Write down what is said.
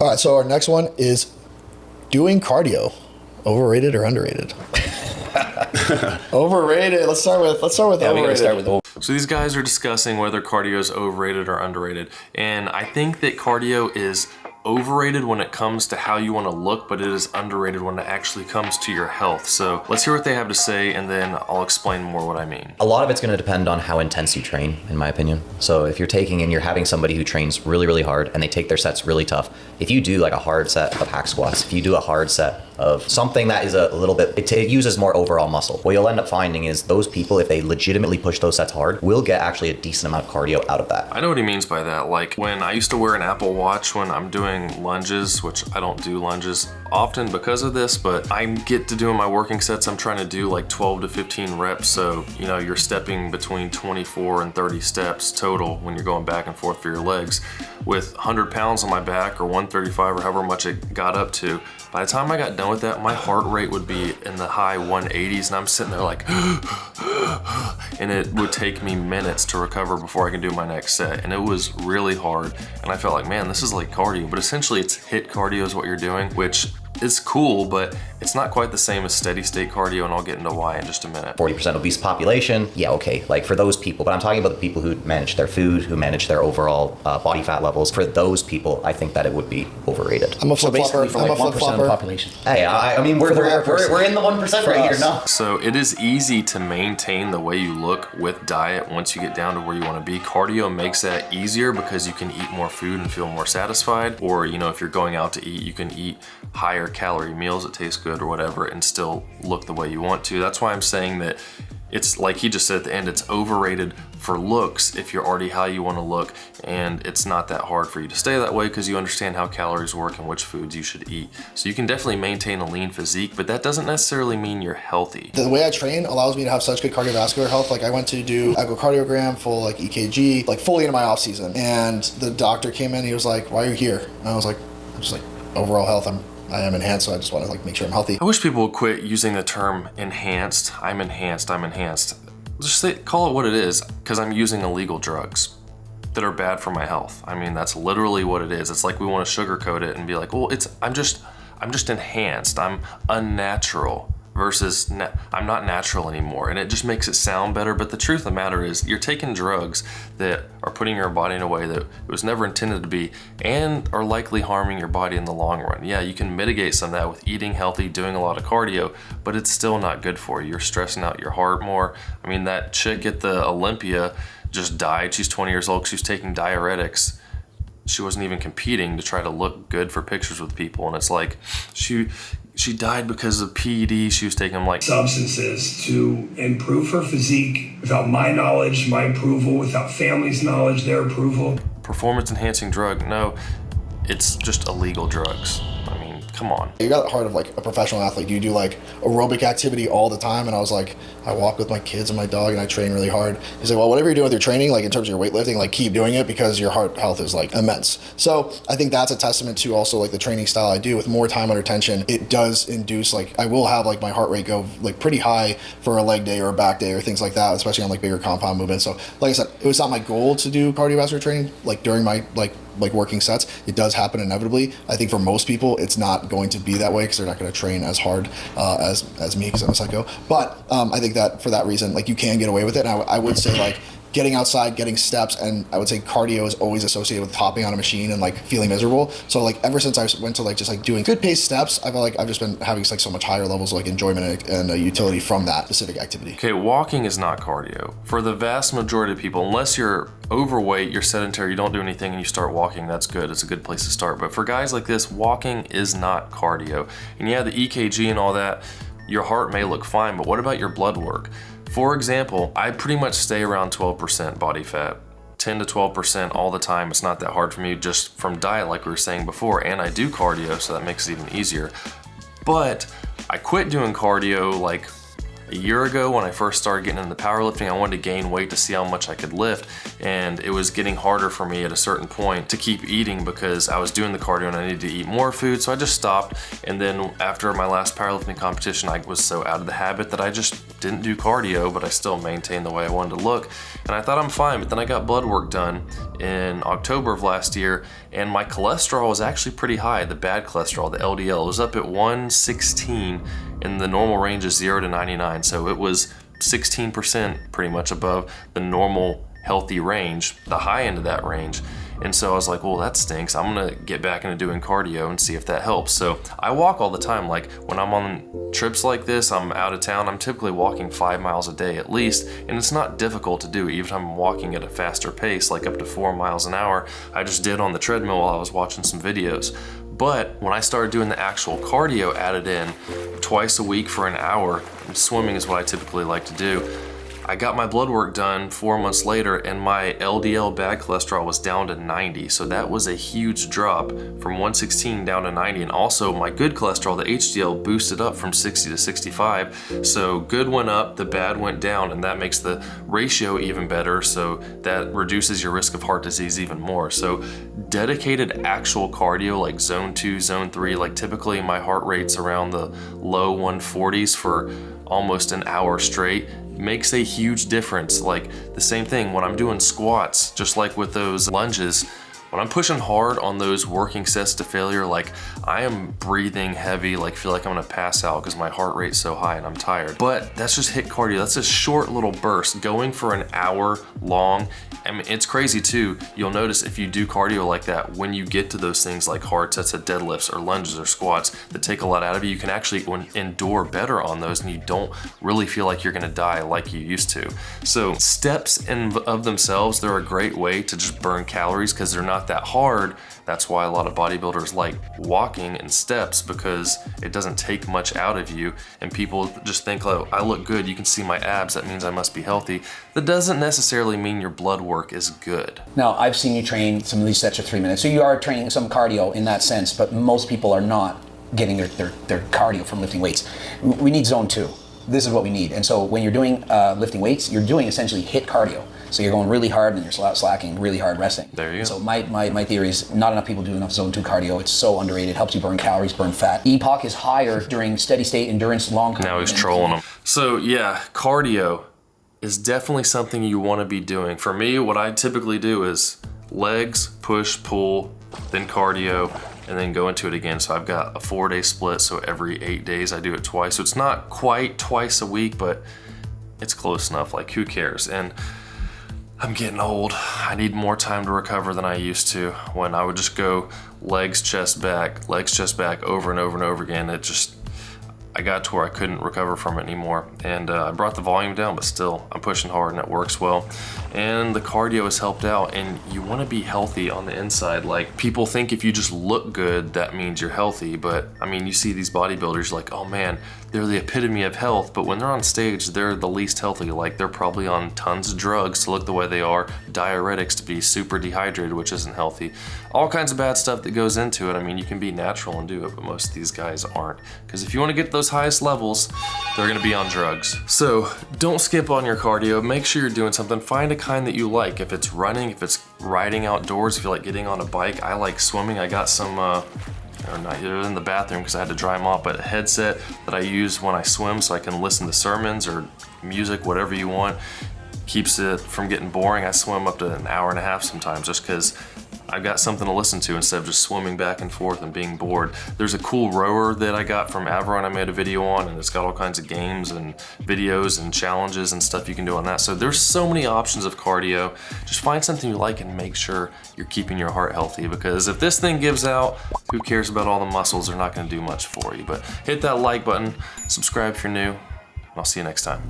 All right, so our next one is doing cardio. Overrated or underrated? Overrated. Let's start with overrated. We gotta start with So these guys are discussing whether cardio is overrated or underrated. And I think that cardio is overrated when it comes to how you want to look, but it is underrated when it actually comes to your health. So let's hear what they have to say, and then I'll explain more what I mean. A lot of it's going to depend on how intense you train, in my opinion. So if you're taking and you're having somebody who trains really, really hard and they take their sets really tough, if you do like a hard set of hack squats, if you do a hard set of something that is a little bit, it uses more overall muscle, what you'll end up finding is those people, if they legitimately push those sets hard, will get actually a decent amount of cardio out of that. I know what he means by that. Like when I used to wear an Apple Watch when I'm doing lunges, which I don't do lunges often because of this, but I get to doing my working sets. I'm trying to do like 12 to 15 reps. So, you know, you're stepping between 24 and 30 steps total when you're going back and forth for your legs. With 100 pounds on my back or 135 or however much it got up to, by the time I got done with that, my heart rate would be in the high 180s and I'm sitting there like, and it would take me minutes to recover before I can do my next set. And it was really hard. And I felt like, man, this is like cardio, but essentially it's HIIT cardio is what you're doing, which is cool, but it's not quite the same as steady state cardio, and I'll get into why in just a minute. 40% obese population, yeah, okay, like for those people, but I'm talking about the people who manage their food, who manage their overall body fat levels. For those people, I think that it would be overrated. I'm a flip-flopper. For like 1% of the population. Hey, I mean, we're in the 1% right here now. So it is easy to maintain the way you look with diet once you get down to where you want to be. Cardio makes that easier because you can eat more food and feel more satisfied. Or, you know, if you're going out to eat, you can eat higher calorie meals that taste good or whatever and still look the way you want to. That's why I'm saying that it's like he just said at the end, it's overrated for looks if you're already how you want to look, and it's not that hard for you to stay that way because you understand how calories work and which foods you should eat. So you can definitely maintain a lean physique, but that doesn't necessarily mean you're healthy. The way I train allows me to have such good cardiovascular health. Like I went to do echocardiogram, full like EKG, like fully into my off season, and the doctor came in, he was like, "Why are you here?" And I was like, "I'm just like overall health. I am enhanced, so I just want to like make sure I'm healthy." I wish people would quit using the term enhanced. I'm enhanced. Just call it what it is, because I'm using illegal drugs that are bad for my health. I mean, that's literally what it is. It's like we want to sugarcoat it and be like, well, I'm just enhanced. I'm unnatural versus I'm not natural anymore. And it just makes it sound better. But the truth of the matter is you're taking drugs that are putting your body in a way that it was never intended to be and are likely harming your body in the long run. Yeah, you can mitigate some of that with eating healthy, doing a lot of cardio, but it's still not good for you. You're stressing out your heart more. I mean, that chick at the Olympia just died. She's 20 years old. She was taking diuretics. She wasn't even competing to try to look good for pictures with people. And it's like, she died because of PED. She was taking like substances to improve her physique without my knowledge, my approval, without family's knowledge, their approval. Performance enhancing drug. No, it's just illegal drugs. I mean, come on. You got the heart of like a professional athlete. You do like aerobic activity all the time. And I was like, I walk with my kids and my dog and I train really hard. He's like, well, whatever you're doing with your training, like in terms of your weightlifting, like keep doing it because your heart health is like immense. So I think that's a testament to also like the training style I do with more time under tension. It does induce like, I will have like my heart rate go like pretty high for a leg day or a back day or things like that, especially on like bigger compound movements. So like I said, it was not my goal to do cardiovascular training like during my like working sets. It does happen inevitably. I think for most people, it's not going to be that way because they're not going to train as hard as me because I'm a psycho. But I think that for that reason, like you can get away with it. And I would say like getting outside, getting steps, and I would say cardio is always associated with hopping on a machine and like feeling miserable. So like ever since I went to like just like doing good paced steps, I feel like I've just been having like so much higher levels of like enjoyment and utility from that specific activity. Okay, walking is not cardio. For the vast majority of people, unless you're overweight, you're sedentary, you don't do anything and you start walking, that's good. It's a good place to start. But for guys like this, walking is not cardio. And yeah, the EKG and all that, your heart may look fine, but what about your blood work? For example, I pretty much stay around 12% body fat, 10 to 12% all the time. It's not that hard for me just from diet like we were saying before, and I do cardio, so that makes it even easier. But I quit doing cardio like a year ago when I first started getting into powerlifting. I wanted to gain weight to see how much I could lift, and it was getting harder for me at a certain point to keep eating because I was doing the cardio and I needed to eat more food, so I just stopped. And then after my last powerlifting competition, I was so out of the habit that I just didn't do cardio, but I still maintained the way I wanted to look. And I thought I'm fine, but then I got blood work done in October of last year, and my cholesterol was actually pretty high. The bad cholesterol, the LDL, was up at 116, and the normal range is 0 to 99. So it was 16% pretty much above the normal healthy range, the high end of that range. And so I was like, well, that stinks. I'm gonna get back into doing cardio and see if that helps. So I walk all the time. Like when I'm on trips like this, I'm out of town, I'm typically walking 5 miles a day at least. And it's not difficult to do, even if I'm walking at a faster pace, like up to 4 miles an hour. I just did on the treadmill while I was watching some videos. But when I started doing the actual cardio added in twice a week for an hour, and swimming is what I typically like to do, I got my blood work done 4 months later, and my LDL bad cholesterol was down to 90. So that was a huge drop from 116 down to 90. And also my good cholesterol, the HDL, boosted up from 60 to 65. So good went up, the bad went down, and that makes the ratio even better. So that reduces your risk of heart disease even more. So dedicated actual cardio like zone 2, zone 3, like typically my heart rate's around the low 140s for almost an hour straight, makes a huge difference. Like the same thing when I'm doing squats, just like with those lunges, when I'm pushing hard on those working sets to failure, like I am breathing heavy, like feel like I'm gonna pass out because my heart rate's so high and I'm tired. But that's just HIIT cardio. That's a short little burst. Going for an hour long, I mean, it's crazy too. You'll notice if you do cardio like that, when you get to those things like hard sets of deadlifts or lunges or squats that take a lot out of you, you can actually endure better on those, and you don't really feel like you're gonna die like you used to. So steps in of themselves, they're a great way to just burn calories because they're not that hard. That's why a lot of bodybuilders like walking in steps, because it doesn't take much out of you, and people just think, oh, I look good, you can see my abs, that means I must be healthy. That doesn't necessarily mean your blood work is good. Now, I've seen you train some of these sets of 3 minutes, so you are training some cardio in that sense, but most people are not getting their cardio from lifting weights. We need zone 2. This is what we need. And so when you're doing lifting weights, you're doing essentially HIIT cardio. So you're going really hard and you're slacking really hard resting. There you go. So my theory is not enough people do enough zone 2 cardio. It's so underrated. It helps you burn calories, burn fat. EPOC is higher during steady state endurance long cardio. Now he's trolling them. So yeah, cardio is definitely something you want to be doing. For me, what I typically do is legs, push, pull, then cardio, and then go into it again. So I've got a 4-day split, so every 8 days I do it twice. So it's not quite twice a week, but it's close enough. Like, who cares? And I'm getting old. I need more time to recover than I used to. When I would just go legs, chest, back over and over and over again, I got to where I couldn't recover from it anymore. And I brought the volume down, but still, I'm pushing hard and it works well. And the cardio has helped out, and you wanna be healthy on the inside. Like, people think if you just look good, that means you're healthy. But I mean, you see these bodybuilders like, oh man, they're the epitome of health, but when they're on stage, they're the least healthy. Like, they're probably on tons of drugs to look the way they are, diuretics to be super dehydrated, which isn't healthy. All kinds of bad stuff that goes into it. I mean, you can be natural and do it, but most of these guys aren't. Because if you wanna get those highest levels, they're gonna be on drugs. So don't skip on your cardio. Make sure you're doing something. Find a kind that you like. If it's running, if it's riding outdoors, if you like getting on a bike. I like swimming. I got some, they're in the bathroom because I had to dry them off, but a headset that I use when I swim so I can listen to sermons or music, whatever you want. Keeps it from getting boring. I swim up to an hour and a half sometimes just because I've got something to listen to instead of just swimming back and forth and being bored. There's a cool rower that I got from Averon I made a video on, and it's got all kinds of games and videos and challenges and stuff you can do on that. So there's so many options of cardio. Just find something you like and make sure you're keeping your heart healthy, because if this thing gives out, who cares about all the muscles? They're not gonna do much for you. But hit that like button, subscribe if you're new, and I'll see you next time.